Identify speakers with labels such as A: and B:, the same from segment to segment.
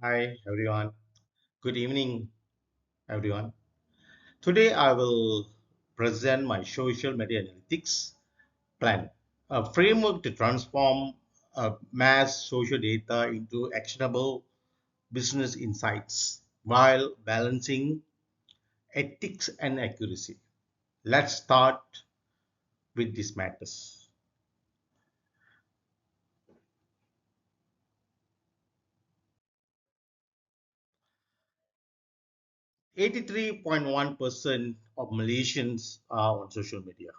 A: Hi everyone. Good evening, everyone. Today I will present my social media analytics plan, a framework to transform mass social data into actionable business insights while balancing ethics and accuracy. Let's start with these matters. 83.1% of Malaysians are on social media.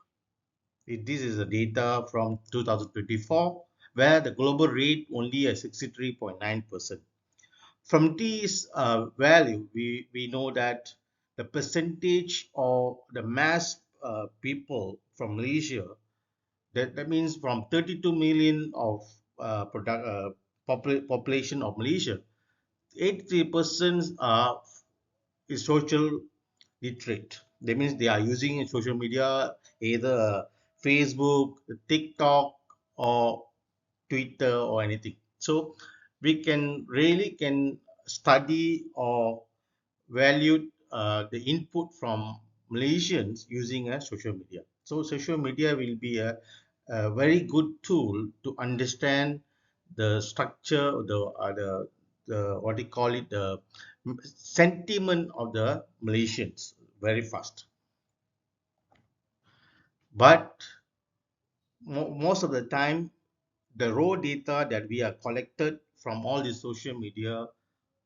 A: This is the data from 2024, where the global rate only at 63.9%. From this value, we know that the percentage of the mass people from Malaysia, that means from 32 million of population of Malaysia, 83% are is social literate. That means they are using social media, either Facebook, TikTok, or Twitter, or anything. So we can really can study or value the input from Malaysians using a social media. So social media will be a very good tool to understand the structure, the what do you call it, the sentiment of the Malaysians very fast. But most of the time, the raw data that we are collected from all the social media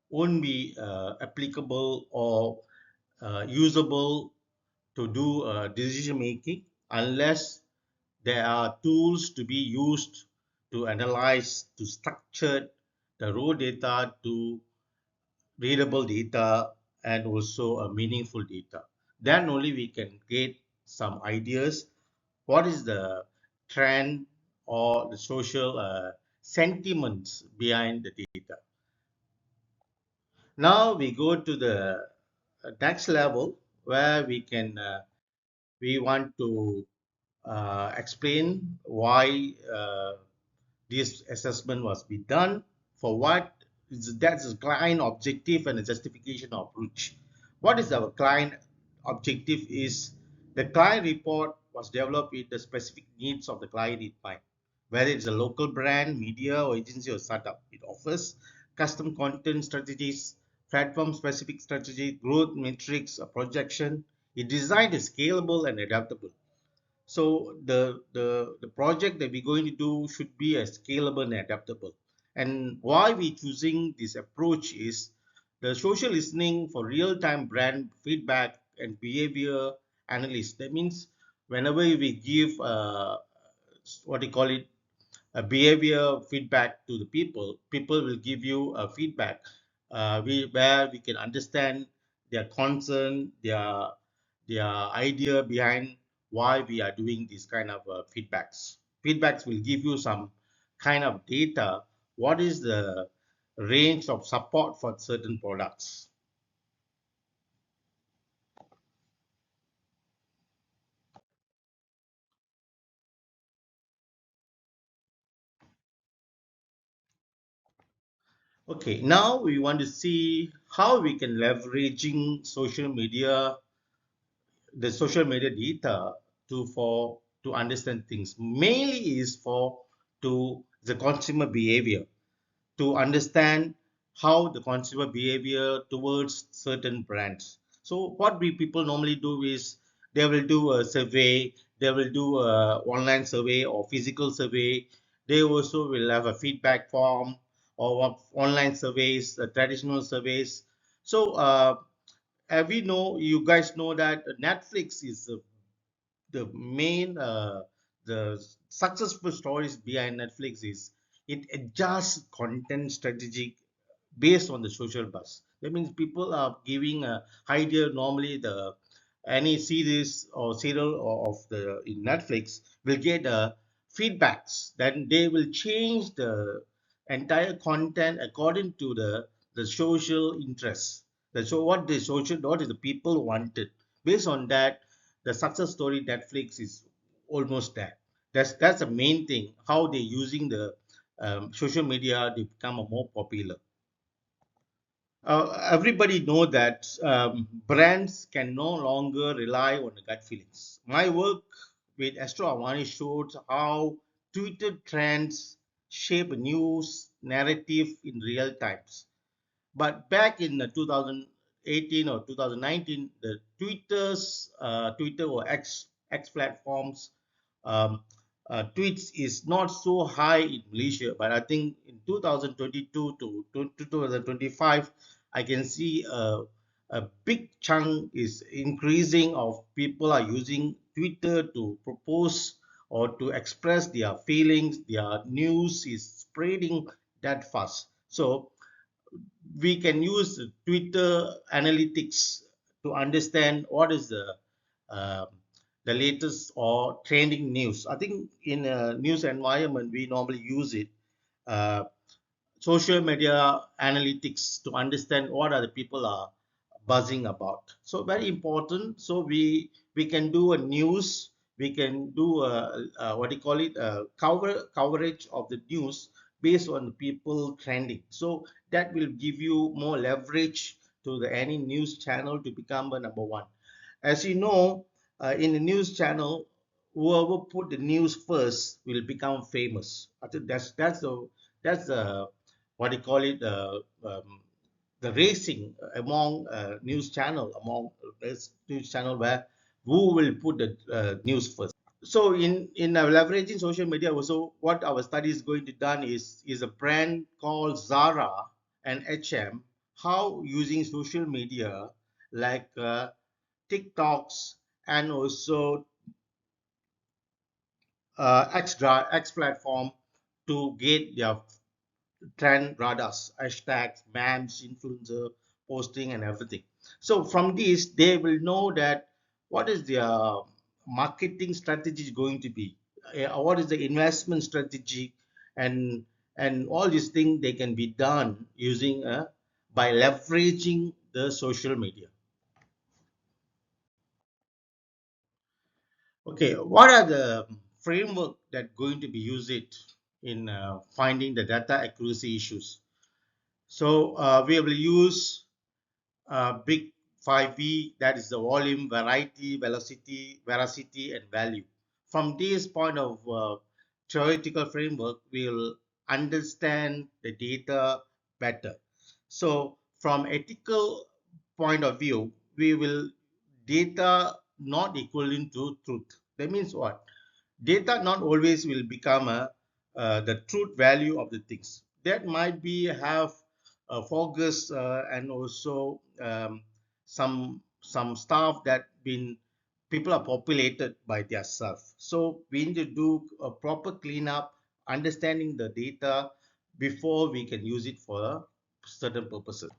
A: won't be applicable or usable to do decision making unless there are tools to be used to analyze, to structure the raw data to readable data and also a meaningful data. Then only we can get some ideas what is the trend or the social sentiments behind the data. Now we go to the next level where we want to explain why this assessment was be done, for what is that's the client objective and the justification of approach. What is our client objective is the client report was developed with the specific needs of the client in mind. Whether it's a local brand, media, or agency or startup, it offers custom content strategies, platform specific strategy, growth metrics, a projection. It designed is scalable and adaptable. So the project that we're going to do should be a scalable and adaptable. And why we choosing this approach is the social listening for real-time brand feedback and behavior analysis. That means whenever we give what do you call it, a behavior feedback to the people, people will give you a feedback where we can understand their concern, their idea behind why we are doing this kind of feedbacks. Feedbacks will give you some kind of data. What is the range of support for certain products? Okay, now we want to see how we can leveraging social media data to understand things. Mainly is for to the consumer behavior, to understand how the consumer behavior towards certain brands. So what we people normally do is they will do a survey, they will do a online survey or physical survey. They also will have a feedback form or online surveys, traditional surveys. So we know, you guys know that Netflix is the main the successful stories behind Netflix is it adjusts content strategy based on the social buzz. That means people are giving a idea. Normally, the any series or serial of the in Netflix will get feedbacks. Then they will change the entire content according to the social interests. So what is the people wanted. Based on that, the success story Netflix is almost there. That's the main thing. How they using the social media to become a more popular. Everybody know that brands can no longer rely on the gut feelings. My work with Astro Avani showed how Twitter trends shape news narrative in real times. But back in 2018 or 2019, the Twitter or X platforms um, tweets is not so high in Malaysia. But I think in 2022 to 2025, I can see a big chunk is increasing of people are using Twitter to propose or to express their feelings. Their news is spreading that fast. So we can use Twitter analytics to understand what is uh, the latest or trending news. I think in a news environment we normally use it. Uh, Social media analytics to understand what other people are buzzing about. So very important. So we can do a news, we can do a what do you call it, a coverage of the news based on people trending. So that will give you more leverage to the any news channel to become a number one. As you know, in the news channel, whoever put the news first will become famous. I think that's the what do you call it, the racing among news channel, among this news channel where who will put the news first. So in leveraging social media also, what our study is going to done is a brand called Zara and H&M, how using social media like TikToks and also X platform to get their trend radars, hashtags, memes, influencer posting, and everything. So from this, they will know that what is their marketing strategy going to be, what is the investment strategy, and all these things they can be done using by leveraging the social media. Okay, what are the framework that going to be used in finding the data accuracy issues? So we will use big 5V, that is the volume, variety, velocity, veracity, and value. From this point of theoretical framework, we'll understand the data better. So from ethical point of view, we will data not equaling to truth. That means what? Data not always will become the truth value of the things. That might be have focus and also some stuff that been people are populated by their self. So we need to do a proper cleanup, understanding the data before we can use it for certain purposes.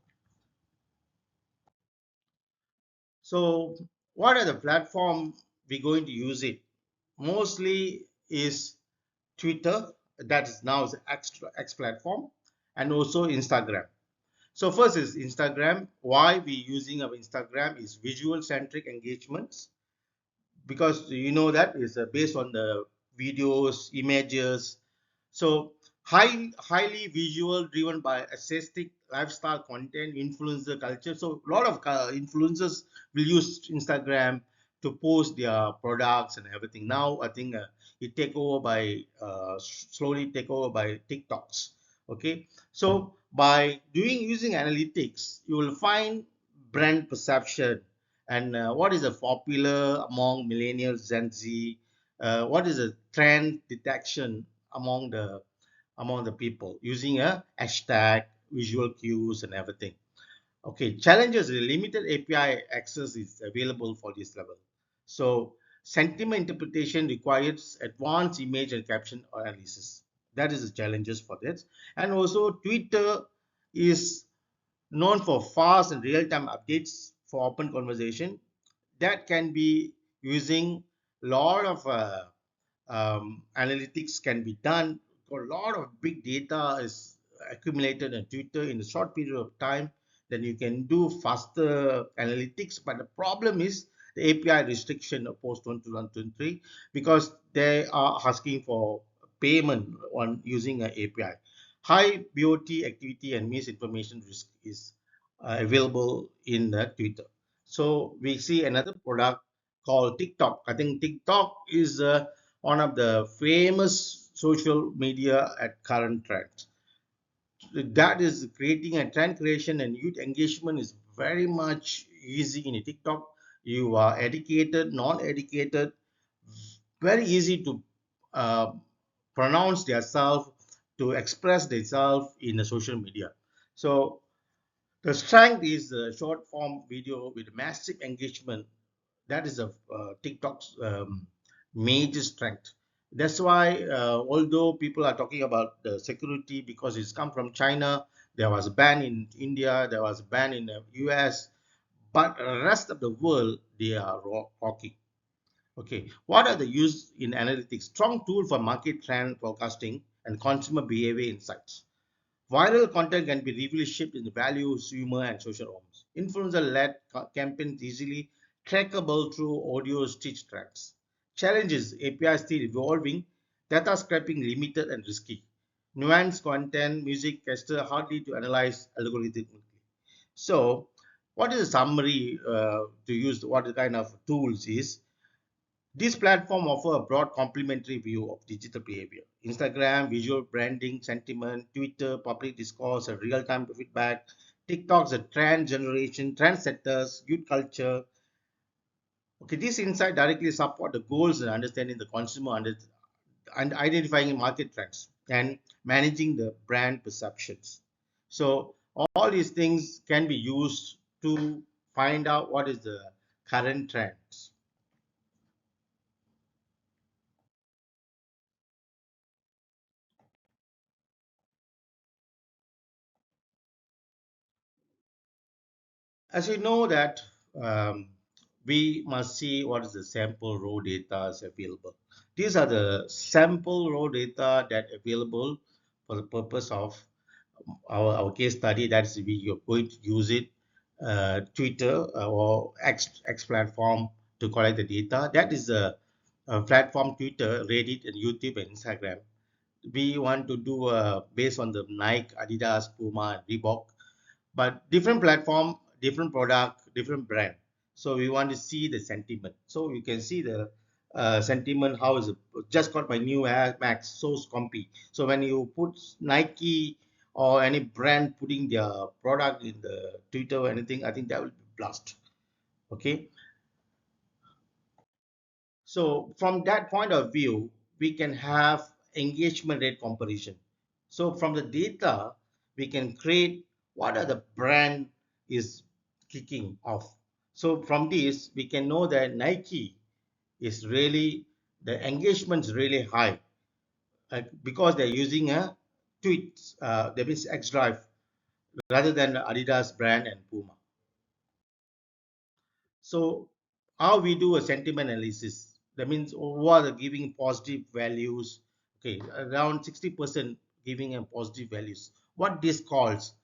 A: So what are the platform we're going to use it? Mostly is Twitter, that is now is X platform, and also Instagram. So first is Instagram. Why we using of Instagram is visual centric engagements, because you know that is based on the videos, images. So highly visual, driven by aesthetic lifestyle content, influencer culture. So a lot of influencers will use Instagram to post their products and everything. Now I think it take over by slowly take over by TikToks. Okay, so by doing using analytics, you will find brand perception and what is a popular among millennials, Gen Z, what is a trend detection among the people using a hashtag, visual cues, and everything. Okay, challenges: the limited API access is available for this level. So sentiment interpretation requires advanced image and caption analysis. That is the challenges for this. And also Twitter is known for fast and real-time updates for open conversation that can be using a lot of analytics can be done. A lot of big data is accumulated on Twitter in a short period of time. Then you can do faster analytics. But the problem is the API restriction of post 2023, because they are asking for payment on using an API. High BOT activity and misinformation risk is available in the Twitter. So we see another product called TikTok. I think TikTok is one of the famous social media at current trends. That is creating a trend creation and youth engagement is very much easy in a TikTok. You are educated, non-educated, very easy to uh, pronounce themselves, to express themselves in the social media. So the strength is the short form video with massive engagement. That is a TikTok's major strength. That's why, although people are talking about the security because it's come from China, there was a ban in India, there was a ban in the US, but the rest of the world they are rocking. Okay, what are the use in analytics? Strong tool for market trend forecasting and consumer behavior insights. Viral content can be really shaped in the values, humor, and social norms. Influencer-led campaigns easily trackable through audio stitch tracks. Challenges: API still evolving, data scraping limited and risky. Nuanced content, music, caster hardly to analyze algorithmically. So, what is the summary to use? What kind of tools is? This platform offer a broad complementary view of digital behavior. Instagram, visual branding, sentiment, Twitter, public discourse, and real-time feedback. TikTok's a trend generation, trendsetters, youth culture. Okay, this insight directly support the goals and understanding the consumer and identifying market trends and managing the brand perceptions. So all these things can be used to find out what is the current trends. As you know that um, we must see what is the sample raw data is available. These are the sample raw data that available for the purpose of our case study. That's we are going to use it, Twitter or X platform to collect the data. That is a platform Twitter, Reddit, and YouTube and Instagram. We want to do based on the Nike, Adidas, Puma, and Reebok, but different platform, different product, different brand. So we want to see the sentiment. So you can see the sentiment. How is it? Just got my new Air Max, so comfy. So when you put Nike or any brand putting their product in the Twitter or anything, I think that will be blast. Okay. So from that point of view, we can have engagement rate comparison. So from the data, we can create what are the brand is kicking off. So from this, we can know that Nike is really the engagement is really high because they're using a tweet, that means X Drive rather than the Adidas brand and Puma. So how we do a sentiment analysis? That means what are giving positive values? Okay, around 60% giving a positive values. What this calls?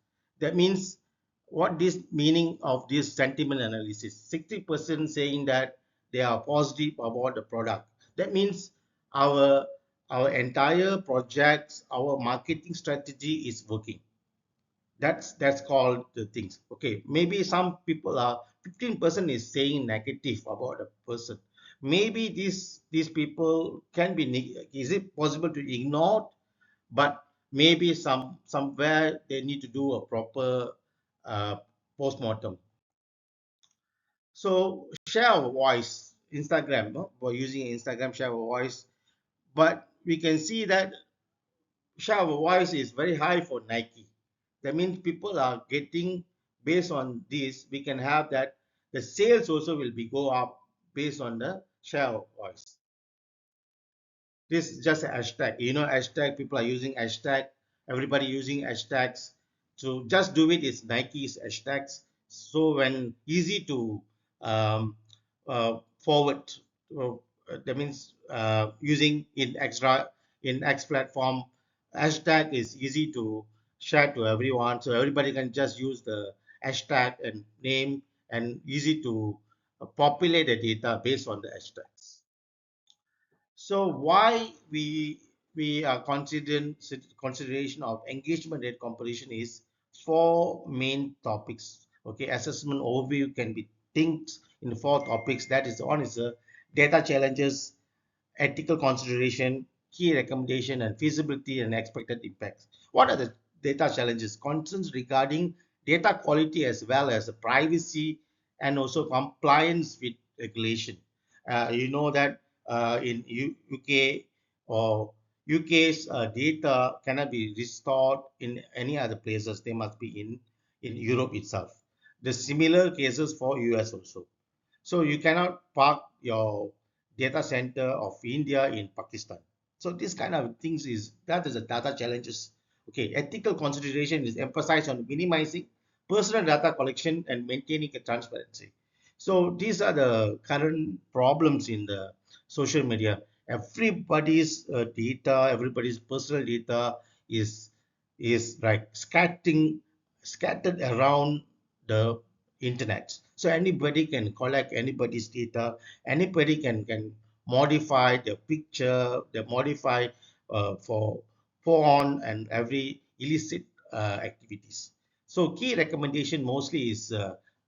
A: That means what this meaning of this sentiment analysis? 60% saying that they are positive about the product. That means our our entire projects, our marketing strategy is working. That's called the things. Okay, maybe some people are 15% is saying negative about a person. Maybe these people can be is it possible to ignore, but maybe somewhere they need to do a proper uh, post-mortem. So share our voice, Instagram, no? For using Instagram, share our voice, but we can see that share of voice is very high for Nike. That means people are getting, based on this, we can have that the sales also will be go up based on the share of voice. This is just a hashtag. You know, hashtag people are using hashtag. Everybody using hashtags. So just do it is Nike's hashtags. So when easy to forward. So, that means using in extra in X platform, hashtag is easy to share to everyone. So everybody can just use the hashtag and name and easy to populate the data based on the hashtags. So why we are consideration of engagement rate comparison is four main topics. Okay, assessment overview can be things in 4 topics. That is, one is data challenges, ethical consideration, key recommendation, and feasibility and expected impacts. What are the data challenges? Concerns regarding data quality as well as privacy and also compliance with regulation. You know that in UK or UK's data cannot be restored in any other places. They must be in Europe itself. The similar cases for US also. So you cannot park your data center of India in Pakistan. So this kind of things is that is a data challenges. Okay, ethical consideration is emphasized on minimizing personal data collection and maintaining a transparency. So these are the current problems in the social media. Everybody's data, everybody's personal data is is like scattered around the internet. So anybody can collect anybody's data. Anybody can modify the picture, they modify for porn and every illicit activities. So key recommendation mostly is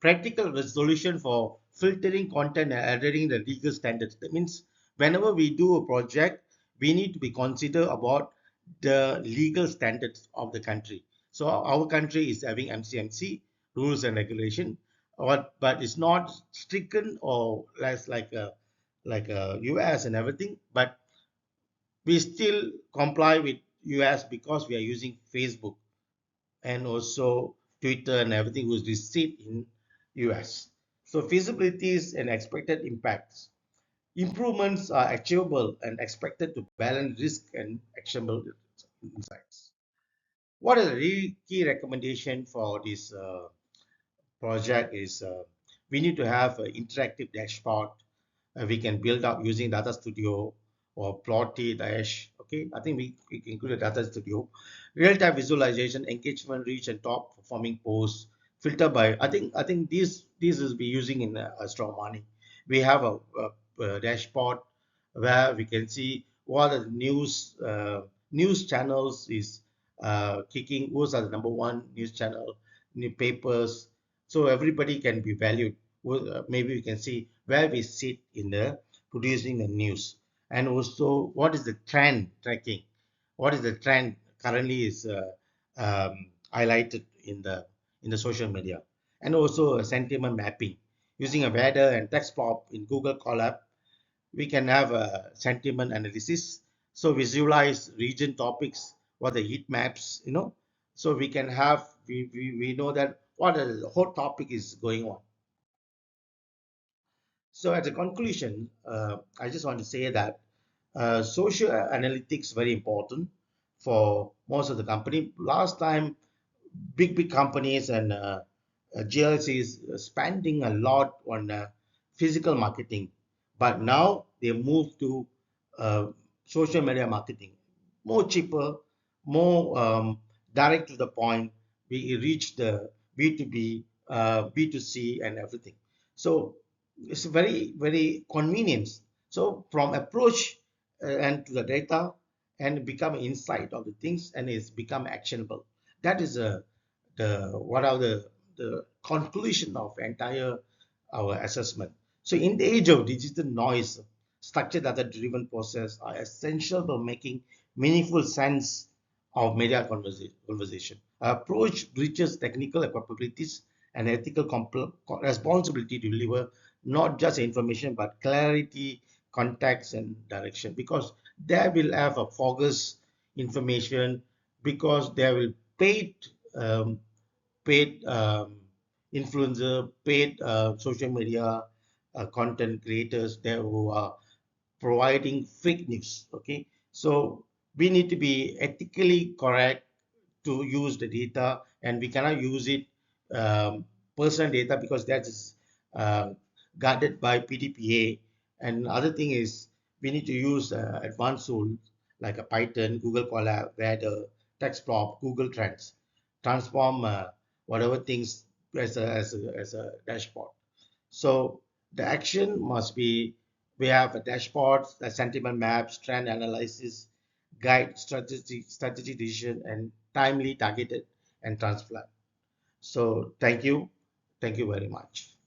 A: practical resolution for filtering content and adhering the legal standards. That means whenever we do a project, we need to be consider about the legal standards of the country. So our country is having MCMC rules and regulation, but it's not stricken or less like a US and everything. But we still comply with US because we are using Facebook and also Twitter and everything was received in US. So feasibilities and expected impacts. Improvements are achievable and expected to balance risk and actionable insights. What are the really key recommendation for this project is we need to have an interactive dashboard we can build up using Data Studio or Plotly Dash. Okay, I think we can include a Data Studio. Real-time visualization, engagement, reach, and top performing posts. Filter by I think these is be using in Astro Money. We have a dashboard where we can see what are the news channels is kicking. Who's are the number one news channel, new papers, so everybody can be valued. Well, maybe we can see where we sit in the producing the news, and also what is the trend tracking, what is the trend currently is highlighted in the social media, and also a sentiment mapping using a weather and text prompt in Google Colab. We can have a sentiment analysis, so visualize region topics, what the heat maps, so we can have we know that what the whole topic is going on. So at the conclusion, I just want to say that social analytics very important for most of the company. Last time, big companies and GLCs spending a lot on physical marketing, but now they move to uh, social media marketing, more cheaper, more direct to the point. We reach the B2B, B2C, and everything. So it's very convenient. So from approach and to the data and become insight of the things and it's become actionable. That is the what are the conclusion of entire our assessment. So in the age of digital noise, structured data driven process are essential for making meaningful sense of media conversation. Our approach breaches technical capabilities and ethical responsibility to deliver not just information but clarity, context, and direction. Because they will have a focus information, because they will paid um, paid influencer, paid social media content creators there who are providing fake news. Okay, so we need to be ethically correct to use the data, and we cannot use it personal data because that is uh, guarded by PDPA. And other thing is we need to use advanced tools like a Python, Google Colab, Weather, text prompt, Google Trends, transform whatever things as a dashboard. So the action must be we have a dashboard, a sentiment maps, trend analysis, guide strategy decision, and timely targeted and transplant. So thank you. Thank you very much.